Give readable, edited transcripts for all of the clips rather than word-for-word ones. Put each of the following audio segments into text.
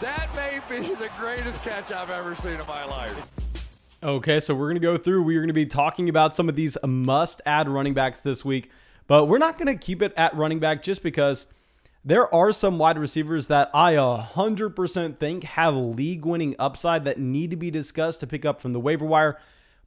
That may be the greatest catch I've ever seen in my life. Okay, so we're going to go through. We're going to be talking about some of these must-add running backs this week, but we're not going to keep it at running back just because there are some wide receivers that I 100% think have league-winning upside that need to be discussed to pick up from the waiver wire.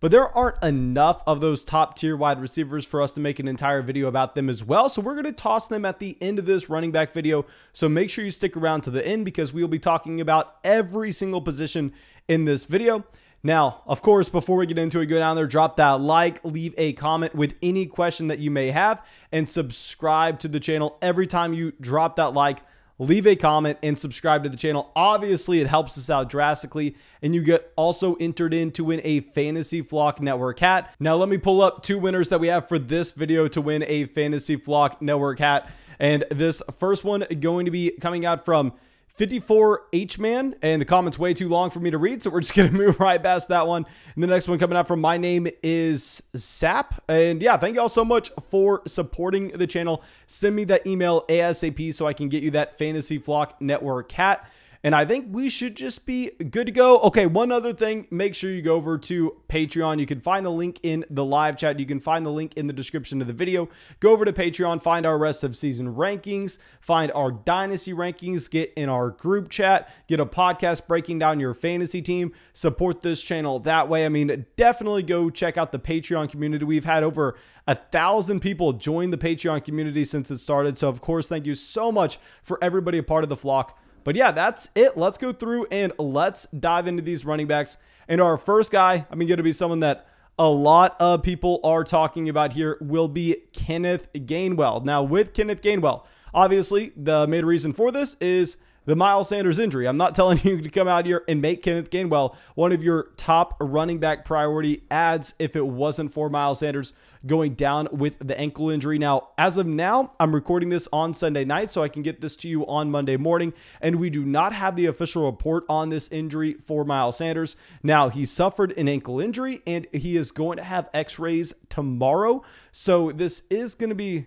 But there aren't enough of those top-tier wide receivers for us to make an entire video about them as well. So we're going to toss them at the end of this running back video. So make sure you stick around to the end because we'll be talking about every single position in this video. Now, of course, before we get into it, go down there, drop that like, leave a comment with any question that you may have, and subscribe to the channel. Every time you drop that like, leave a comment and subscribe to the channel. Obviously, it helps us out drastically, and you get also entered in to win a Fantasy Flock Network hat. Now, let me pull up two winners that we have for this video to win a Fantasy Flock Network hat. And this first one going to be coming out from 54H-Man, and the comment's way too long for me to read, so we're just going to move right past that one. And the next one coming out from My Name is Sap. And yeah, thank you all so much for supporting the channel. Send me that email ASAP so I can get you that Fantasy Flock Network hat. And I think we should just be good to go. Okay, one other thing, make sure you go over to Patreon. You can find the link in the live chat. You can find the link in the description of the video. Go over to Patreon, find our rest of season rankings, find our dynasty rankings, get in our group chat, get a podcast breaking down your fantasy team, support this channel that way. I mean, definitely go check out the Patreon community. We've had over 1,000 people join the Patreon community since it started. So of course, thank you so much for everybody a part of the flock. But yeah, that's it. Let's go through and let's dive into these running backs. And our first guy, going to be someone that a lot of people are talking about here, will be Kenneth Gainwell. Now, with Kenneth Gainwell, obviously, the main reason for this is the Miles Sanders injury. I'm not telling you to come out here and make Kenneth Gainwell one of your top running back priority ads if it wasn't for Miles Sanders going down with the ankle injury. Now, as of now, I'm recording this on Sunday night, so I can get this to you on Monday morning, and we do not have the official report on this injury for Miles Sanders. Now, he suffered an ankle injury, and he is going to have x-rays tomorrow, so this is going to be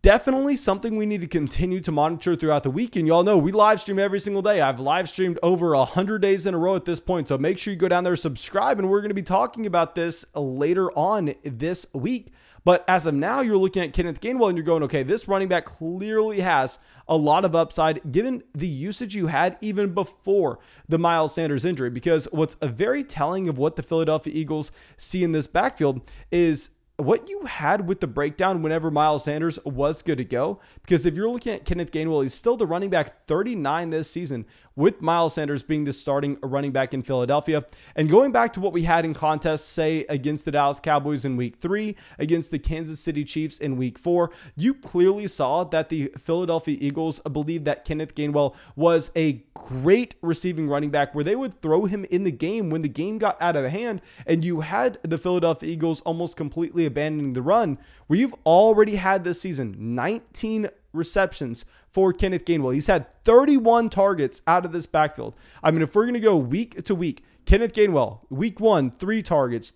definitely something we need to continue to monitor throughout the week. And y'all know we live stream every single day. I've live streamed over 100 days in a row at this point. So make sure you go down there, subscribe, and we're going to be talking about this later on this week. But as of now, you're looking at Kenneth Gainwell and you're going, okay, this running back clearly has a lot of upside given the usage you had even before the Miles Sanders injury. Because what's very telling of what the Philadelphia Eagles see in this backfield is what you had with the breakdown whenever Miles Sanders was good to go. Because if you're looking at Kenneth Gainwell, he's still the running back 39 this season, with Miles Sanders being the starting running back in Philadelphia. And going back to what we had in contests, say against the Dallas Cowboys in week 3, against the Kansas City Chiefs in week 4, you clearly saw that the Philadelphia Eagles believed that Kenneth Gainwell was a great receiving running back where they would throw him in the game when the game got out of hand, and you had the Philadelphia Eagles almost completely abandoning the run, where you've already had this season 19 receptions for Kenneth Gainwell. He's had 31 targets out of this backfield. I mean, if we're going to go week to week, Kenneth Gainwell, week 1, 3 targets,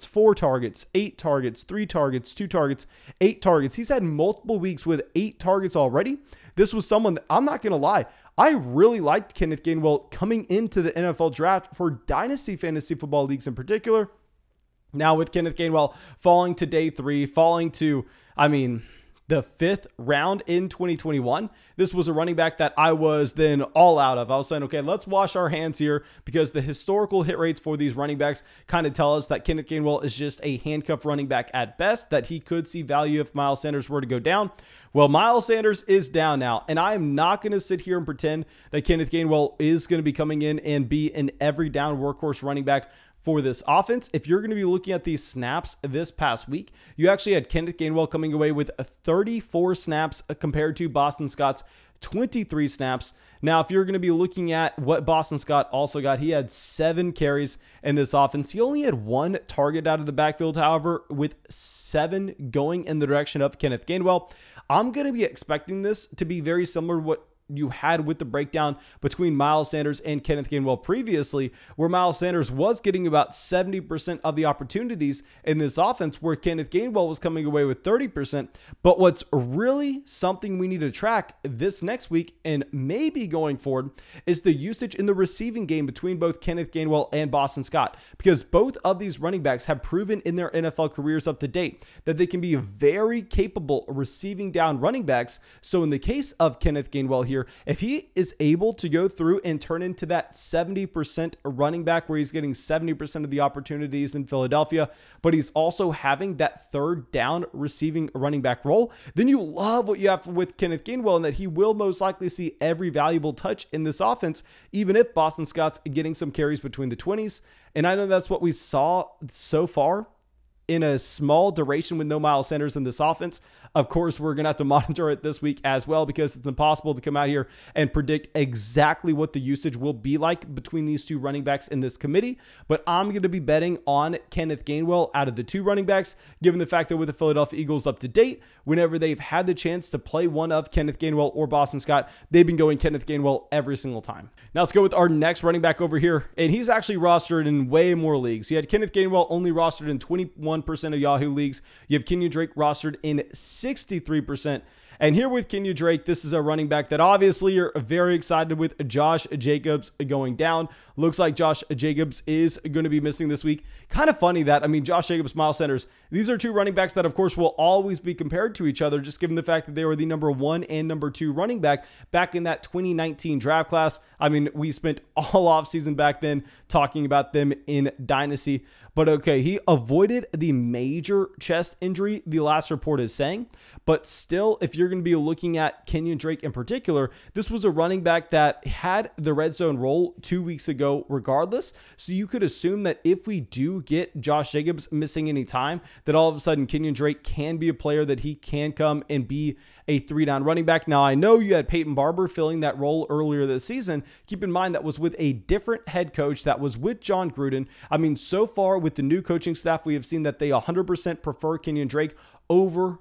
4 targets, 8 targets, 3 targets, 2 targets, 8 targets. He's had multiple weeks with 8 targets already. This was someone that, I'm not going to lie, I really liked Kenneth Gainwell coming into the NFL draft for dynasty fantasy football leagues in particular. Now with Kenneth Gainwell falling to day 3, falling to, the 5th round in 2021, this was a running back that I was then all out of. I was saying, okay, let's wash our hands here because the historical hit rates for these running backs kind of tell us that Kenneth Gainwell is just a handcuff running back at best, that he could see value if Miles Sanders were to go down. Well, Miles Sanders is down now, and I am not going to sit here and pretend that Kenneth Gainwell is going to be coming in and be an every down workhorse running back for this offense. If you're going to be looking at these snaps this past week, you actually had Kenneth Gainwell coming away with 34 snaps compared to Boston Scott's 23 snaps. Now, if you're going to be looking at what Boston Scott also got, he had 7 carries in this offense. He only had 1 target out of the backfield, however, with 7 going in the direction of Kenneth Gainwell. I'm going to be expecting this to be very similar to what you had with the breakdown between Miles Sanders and Kenneth Gainwell previously, where Miles Sanders was getting about 70% of the opportunities in this offense, where Kenneth Gainwell was coming away with 30%. But what's really something we need to track this next week and maybe going forward is the usage in the receiving game between both Kenneth Gainwell and Boston Scott, because both of these running backs have proven in their NFL careers up to date that they can be very capable receiving down running backs. So in the case of Kenneth Gainwell here, if he is able to go through and turn into that 70% running back where he's getting 70% of the opportunities in Philadelphia, but he's also having that third down receiving running back role, then you love what you have with Kenneth Gainwell, and that he will most likely see every valuable touch in this offense, even if Boston Scott's getting some carries between the 20s. And I know that's what we saw so far in a small duration with no Miles Sanders in this offense. Of course, we're going to have to monitor it this week as well, because it's impossible to come out here and predict exactly what the usage will be like between these two running backs in this committee. But I'm going to be betting on Kenneth Gainwell out of the two running backs, given the fact that with the Philadelphia Eagles up to date, whenever they've had the chance to play one of Kenneth Gainwell or Boston Scott, they've been going Kenneth Gainwell every single time. Now let's go with our next running back over here, and he's actually rostered in way more leagues. You had Kenneth Gainwell only rostered in 21% of Yahoo leagues. You have Kenyon Drake rostered in 63%. And here with Kenyon Drake, this is a running back that obviously you're very excited with Josh Jacobs going down. Looks like Josh Jacobs is going to be missing this week. Kind of funny that, I mean, Josh Jacobs, Miles Sanders, these are two running backs that, of course, will always be compared to each other, just given the fact that they were the number 1 and number 2 running back back in that 2019 draft class. I mean, we spent all offseason back then talking about them in Dynasty. But okay, he avoided the major chest injury, the last report is saying. But still, if you're going to be looking at Kenyon Drake in particular, this was a running back that had the red zone role 2 weeks ago regardless. So you could assume that if we do get Josh Jacobs missing any time, that all of a sudden Kenyon Drake can be a player that he can come and be a 3-down running back. Now, I know you had Peyton Barber filling that role earlier this season. Keep in mind that was with a different head coach, that was with John Gruden. I mean, so far with the new coaching staff, we have seen that they 100% prefer Kenyon Drake over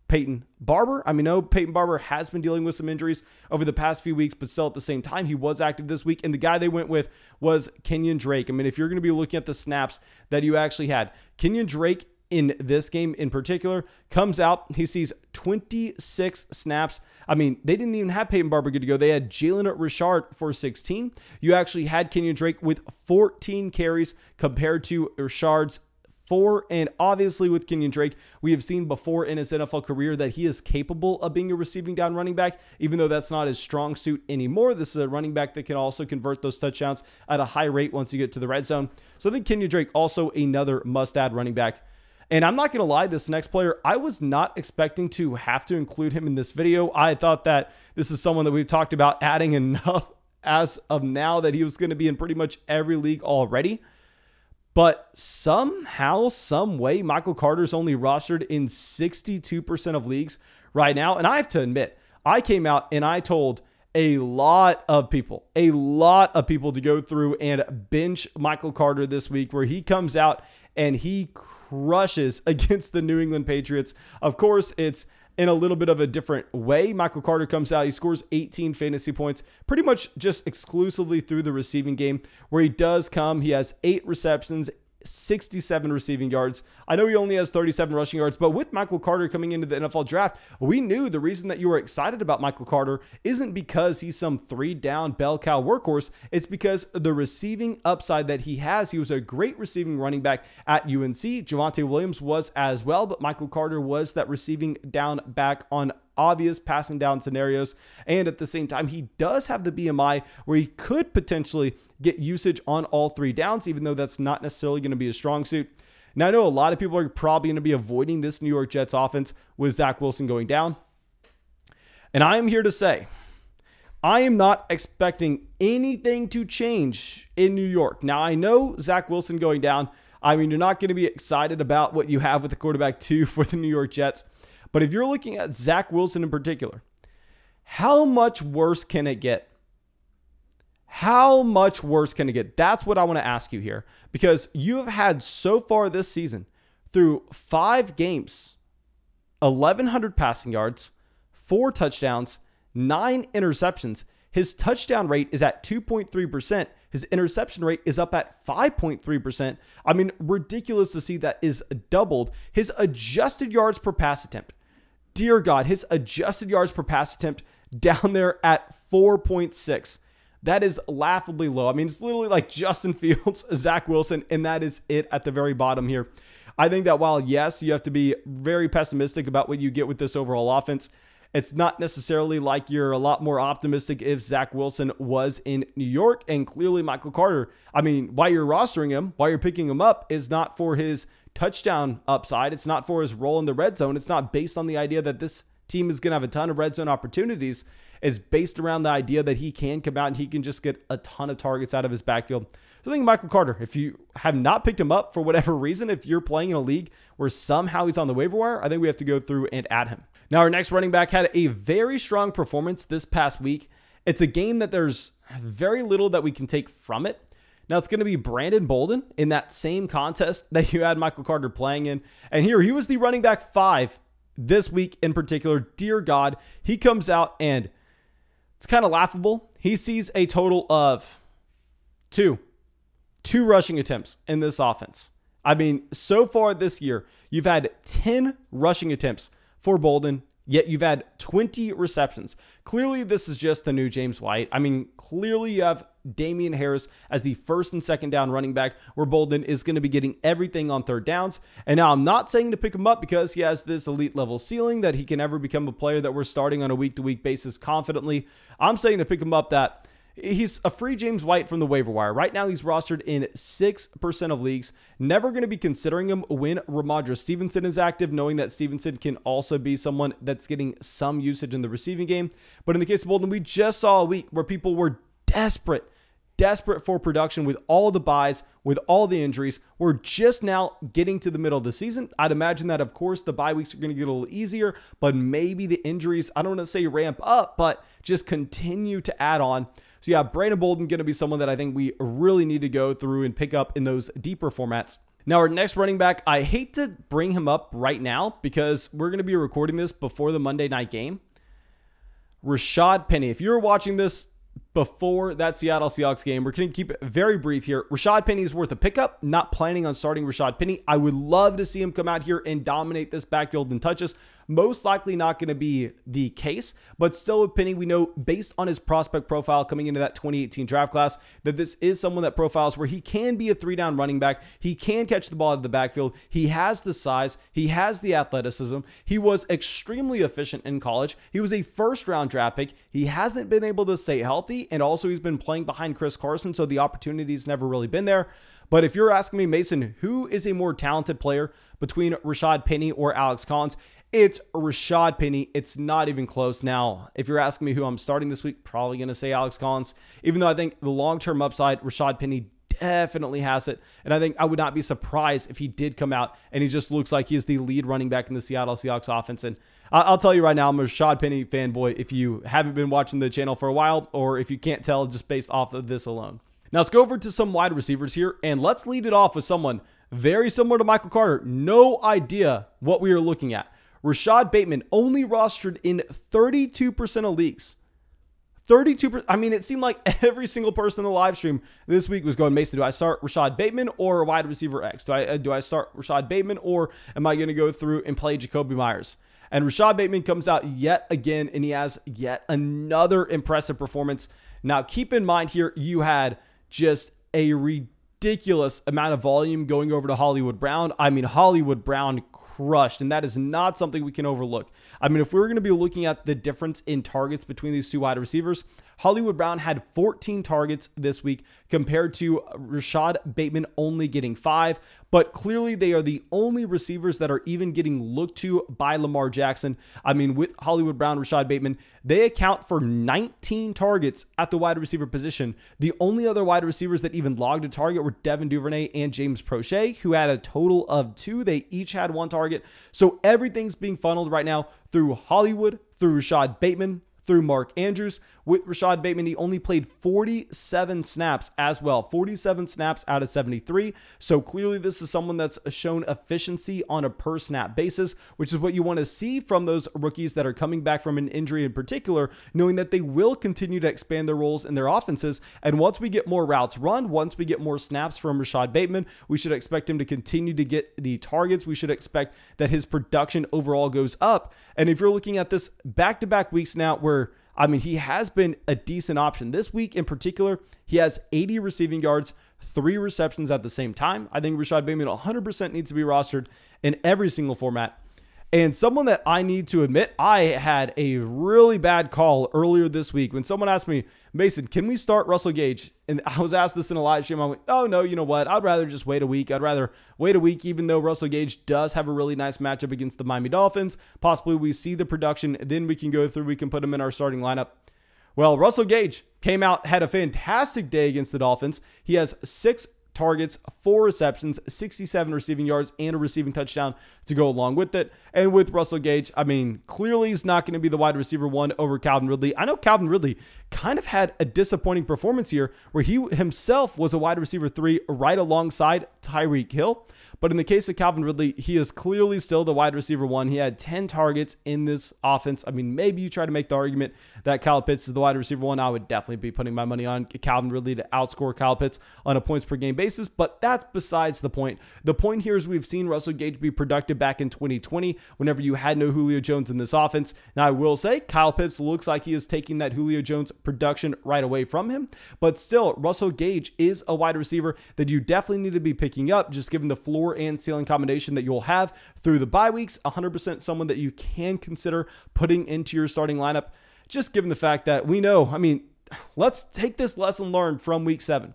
Peyton Barber. I mean, no, Peyton Barber has been dealing with some injuries over the past few weeks, but still at the same time, he was active this week. And the guy they went with was Kenyon Drake. I mean, if you're going to be looking at the snaps that you actually had, Kenyon Drake in this game in particular comes out, he sees 26 snaps. I mean, they didn't even have Peyton Barber good to go. They had Jalen Richard for 16. You actually had Kenyon Drake with 14 carries compared to Richard's 4. And obviously with Kenyon Drake, we have seen before in his NFL career that he is capable of being a receiving down running back, even though that's not his strong suit anymore. This is a running back that can also convert those touchdowns at a high rate once you get to the red zone. So I think Kenyon Drake also another must-add running back. And I'm not going to lie, this next player, I was not expecting to have to include him in this video. I thought that this is someone that we've talked about adding enough as of now that he was going to be in pretty much every league already. But somehow, some way, Michael Carter's only rostered in 62% of leagues right now. And I have to admit, I came out and I told a lot of people to go through and bench Michael Carter this week, where he comes out and he crushes against the New England Patriots. Of course, it's in a little bit of a different way. Michael Carter comes out, he scores 18 fantasy points, pretty much just exclusively through the receiving game, where he does come. He has 8 receptions, 67 receiving yards. I know he only has 37 rushing yards, but with Michael Carter coming into the NFL draft, we knew the reason that you were excited about Michael Carter isn't because he's some 3-down bell cow workhorse. It's because the receiving upside that he has. He was a great receiving running back at UNC. Javonte Williams was as well, but Michael Carter was that receiving down back on obvious passing down scenarios. And at the same time, he does have the BMI where he could potentially get usage on all 3 downs, even though that's not necessarily going to be a strong suit. Now, I know a lot of people are probably going to be avoiding this New York Jets offense with Zach Wilson going down. And I am here to say, I am not expecting anything to change in New York. Now, I know Zach Wilson going down, I mean, you're not going to be excited about what you have with the quarterback 2 for the New York Jets. But if you're looking at Zach Wilson in particular, how much worse can it get? How much worse can it get? That's what I want to ask you here, because you have had so far this season through 5 games, 1,100 passing yards, 4 touchdowns, 9 interceptions. His touchdown rate is at 2.3%. His interception rate is up at 5.3%. I mean, ridiculous to see that is doubled. His adjusted yards per pass attempt. Dear God, his adjusted yards per pass attempt down there at 4.6. That is laughably low. I mean, it's literally like Justin Fields, Zach Wilson, and that is it at the very bottom here. I think that while, yes, you have to be very pessimistic about what you get with this overall offense, it's not necessarily like you're a lot more optimistic if Zach Wilson was in New York. And clearly Michael Carter, I mean, why you're rostering him, why you're picking him up is not for his touchdown upside. It's not for his role in the red zone. It's not based on the idea that this team is going to have a ton of red zone opportunities. It's based around the idea that he can come out and he can just get a ton of targets out of his backfield. So I think Michael Carter, if you have not picked him up for whatever reason, if you're playing in a league where somehow he's on the waiver wire, I think we have to go through and add him. Now, our next running back had a very strong performance this past week. It's a game that there's very little that we can take from it. Now, it's going to be Brandon Bolden in that same contest that you had Michael Carter playing in. And here, he was the running back 5 this week in particular. Dear God, he comes out and it's kind of laughable. He sees a total of two rushing attempts in this offense. I mean, so far this year, you've had 10 rushing attempts for Bolden, yet you've had 20 receptions. Clearly, this is just the new James White. I mean, clearly you have Damian Harris as the first and second down running back, where Bolden is going to be getting everything on third downs. And now I'm not saying to pick him up because he has this elite level ceiling that he can ever become a player that we're starting on a week-to-week basis confidently. I'm saying to pick him up that he's a free James White from the waiver wire. Right now, he's rostered in 6% of leagues. Never going to be considering him when Ramondre Stevenson is active, knowing that Stevenson can also be someone that's getting some usage in the receiving game. But in the case of Bolden, we just saw a week where people were desperate for production with all the buys, with all the injuries. We're just now getting to the middle of the season. I'd imagine that, of course, the bye weeks are going to get a little easier, but maybe the injuries, I don't want to say ramp up, but just continue to add on. So yeah, Brandon Bolden going to be someone that I think we really need to go through and pick up in those deeper formats. Now, our next running back, I hate to bring him up right now because we're going to be recording this before the Monday night game. Rashad Penny. If you're watching this before that Seattle Seahawks game, we're going to keep it very brief here. Rashad Penny is worth a pickup. Not planning on starting Rashad Penny. I would love to see him come out here and dominate this backfield in touches. Most likely not going to be the case, but still with Penny, we know based on his prospect profile coming into that 2018 draft class, that this is someone that profiles where he can be a 3-down running back. He can catch the ball out of the backfield. He has the size. He has the athleticism. He was extremely efficient in college. He was a first-round draft pick. He hasn't been able to stay healthy, and also he's been playing behind Chris Carson, so the opportunity's never really been there. But if you're asking me, Mason, who is a more talented player between Rashad Penny or Alex Collins? It's Rashad Penny. It's not even close. Now, if you're asking me who I'm starting this week, probably going to say Alex Collins, even though I think the long-term upside, Rashad Penny definitely has it. And I think I would not be surprised if he did come out and he just looks like he is the lead running back in the Seattle Seahawks offense. And I'll tell you right now, I'm a Rashad Penny fanboy if you haven't been watching the channel for a while, or if you can't tell just based off of this alone. Now, let's go over to some wide receivers here, and let's lead it off with someone very similar to Michael Carter. No idea what we are looking at. Rashad Bateman only rostered in 32% of leagues. 32%. I mean, it seemed like every single person in the live stream this week was going, Mason, do I start Rashad Bateman or wide receiver X? Do I start Rashad Bateman, or am I going to go through and play Jacoby Myers? And Rashad Bateman comes out yet again, and he has yet another impressive performance. Now, keep in mind here, you had just a ridiculous amount of volume going over to Hollywood Brown. I mean, Hollywood Brown crushed, and that is not something we can overlook. I mean, if we're going to be looking at the difference in targets between these two wide receivers, Hollywood Brown had 14 targets this week compared to Rashad Bateman only getting 5, but clearly they are the only receivers that are even getting looked to by Lamar Jackson. I mean, with Hollywood Brown, Rashad Bateman, they account for 19 targets at the wide receiver position. The only other wide receivers that even logged a target were Devin Duvernay and James Prochet, who had a total of 2. They each had 1 target. So everything's being funneled right now through Hollywood, through Rashad Bateman, through Mark Andrews. With Rashad Bateman, he only played 47 snaps as well, 47 snaps out of 73. So clearly this is someone that's shown efficiency on a per snap basis, which is what you want to see from those rookies that are coming back from an injury in particular, knowing that they will continue to expand their roles in their offenses. And once we get more routes run, once we get more snaps from Rashad Bateman, we should expect him to continue to get the targets. We should expect that his production overall goes up. And if you're looking at this back-to-back weeks now where, I mean, he has been a decent option. This week in particular, he has 80 receiving yards, 3 receptions at the same time. I think Rashad Bateman 100% needs to be rostered in every single format. And someone that I need to admit, I had a really bad call earlier this week when someone asked me, Mason, can we start Russell Gage? And I was asked this in a live stream. I went, oh, no, you know what? I'd rather just wait a week. I'd rather wait a week, even though Russell Gage does have a really nice matchup against the Miami Dolphins. Possibly we see the production, then we can go through, we can put him in our starting lineup. Well, Russell Gage came out, had a fantastic day against the Dolphins. He has 6 targets, 4 receptions, 67 receiving yards, and a receiving touchdown to go along with it. And with Russell Gage, I mean, clearly he's not going to be the wide receiver 1 over Calvin Ridley. I know Calvin Ridley kind of had a disappointing performance here where he himself was a wide receiver 3 right alongside Tyreek Hill. But in the case of Calvin Ridley, he is clearly still the wide receiver 1. He had 10 targets in this offense. I mean, maybe you try to make the argument that Kyle Pitts is the wide receiver 1. I would definitely be putting my money on Calvin Ridley to outscore Kyle Pitts on a points per game basis, but that's besides the point. The point here is we've seen Russell Gage be productive back in 2020 whenever you had no Julio Jones in this offense. Now, I will say Kyle Pitts looks like he is taking that Julio Jones production right away from him, but still, Russell Gage is a wide receiver that you definitely need to be picking up, just given the floor and ceiling combination that you'll have through the bye weeks. 100% someone that you can consider putting into your starting lineup, just given the fact that we know, I mean, let's take this lesson learned from week 7.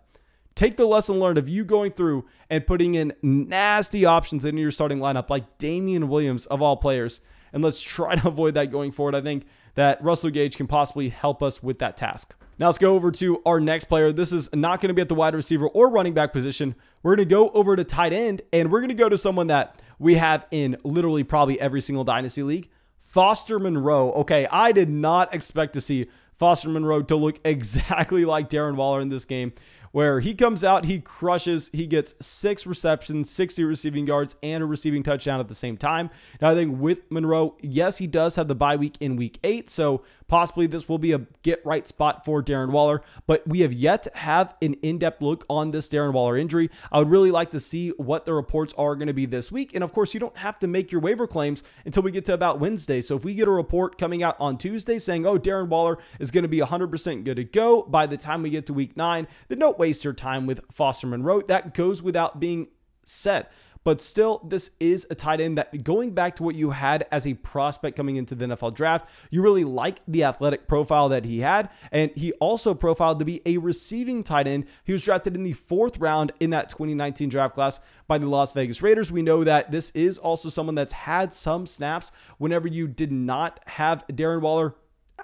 Take the lesson learned of you going through and putting in nasty options into your starting lineup like Damian Williams of all players, and let's try to avoid that going forward. I think that Russell Gage can possibly help us with that task. Now let's go over to our next player. This is not going to be at the wide receiver or running back position. We're going to go over to tight end, and we're going to go to someone that we have in literally probably every single dynasty league, Foster Monroe. Okay, I did not expect to see Foster Monroe to look exactly like Darren Waller in this game, where he comes out, he crushes, he gets 6 receptions, 60 receiving yards, and a receiving touchdown at the same time. Now, I think with Monroe, yes, he does have the bye week in week 8, so possibly this will be a get-right spot for Darren Waller, but we have yet to have an in-depth look on this Darren Waller injury. I would really like to see what the reports are going to be this week, and of course, you don't have to make your waiver claims until we get to about Wednesday, so if we get a report coming out on Tuesday saying, oh, Darren Waller is going to be 100% good to go by the time we get to week 9, then don't waste your time with Foster Monroe. That goes without being said. But still, this is a tight end that, going back to what you had as a prospect coming into the NFL draft, you really like the athletic profile that he had. And he also profiled to be a receiving tight end. He was drafted in the 4th round in that 2019 draft class by the Las Vegas Raiders. We know that this is also someone that's had some snaps whenever you did not have Darren Waller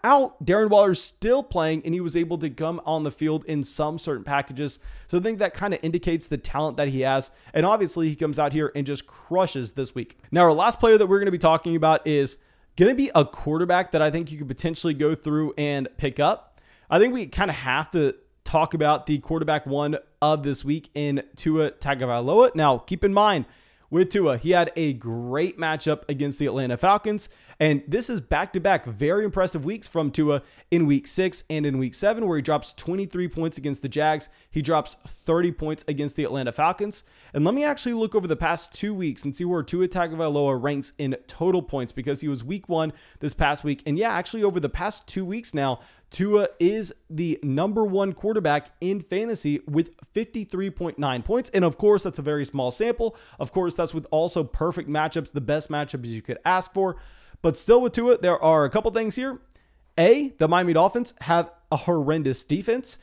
out. Darren Waller's still playing, and he was able to come on the field in some certain packages. So I think that kind of indicates the talent that he has. And obviously, he comes out here and just crushes this week. Now, our last player that we're going to be talking about is going to be a quarterback that I think you could potentially go through and pick up. I think we kind of have to talk about the quarterback 1 of this week in Tua Tagovailoa. Now, keep in mind, with Tua, he had a great matchup against the Atlanta Falcons, and this is back-to-back very impressive weeks from Tua in week 6 and in week 7, where he drops 23 points against the Jags. He drops 30 points against the Atlanta Falcons. And let me actually look over the past 2 weeks and see where Tua Tagovailoa ranks in total points, because he was week 1 this past week. And yeah, actually over the past 2 weeks now, Tua is the #1 quarterback in fantasy with 53.9 points. And of course, that's a very small sample. Of course, that's with also perfect matchups, the best matchups you could ask for. But still with Tua, there are a couple things here. A, the Miami Dolphins have a horrendous defense.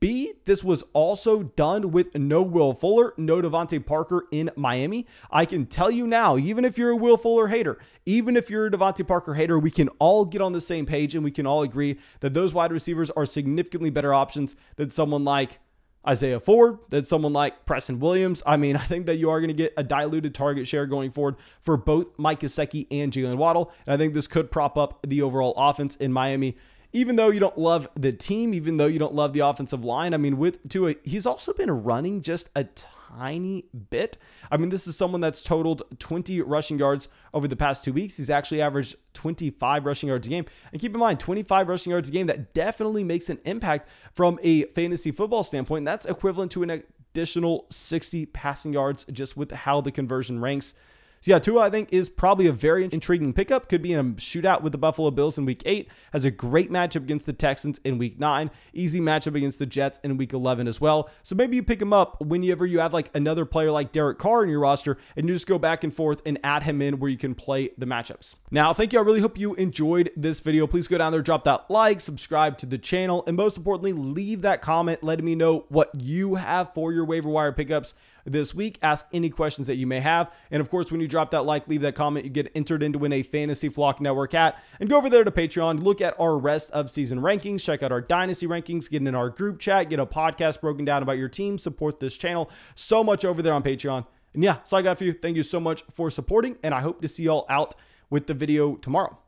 B, this was also done with no Will Fuller, no Devontae Parker in Miami. I can tell you now, even if you're a Will Fuller hater, even if you're a Devontae Parker hater, we can all get on the same page and we can all agree that those wide receivers are significantly better options than someone like Isaiah Ford, than someone like Preston Williams. I mean, I think that you are going to get a diluted target share going forward for both Mike Gesicki and Jalen Waddle. And I think this could prop up the overall offense in Miami even though you don't love the team, even though you don't love the offensive line, I mean, with Tua, he's also been running just a tiny bit. I mean, this is someone that's totaled 20 rushing yards over the past 2 weeks. He's actually averaged 25 rushing yards a game. And keep in mind, 25 rushing yards a game, that definitely makes an impact from a fantasy football standpoint. And that's equivalent to an additional 60 passing yards just with how the conversion ranks. So yeah, Tua, I think, is probably a very intriguing pickup. Could be in a shootout with the Buffalo Bills in week 8. Has a great matchup against the Texans in week 9. Easy matchup against the Jets in week 11 as well. So maybe you pick him up whenever you have like another player like Derek Carr in your roster, and you just go back and forth and add him in where you can play the matchups. Now, thank you. I really hope you enjoyed this video. Please go down there, drop that like, subscribe to the channel, and most importantly, leave that comment letting me know what you have for your waiver wire pickups this week. Ask any questions that you may have. And of course, when you drop that like, leave that comment, you get entered into win a Fantasy Flock Network hat. And go over there to Patreon, look at our rest of season rankings, check out our dynasty rankings, get in our group chat, get a podcast broken down about your team, support this channel. So much over there on Patreon. And yeah, that's all I got for you. Thank you so much for supporting, and I hope to see y'all out with the video tomorrow.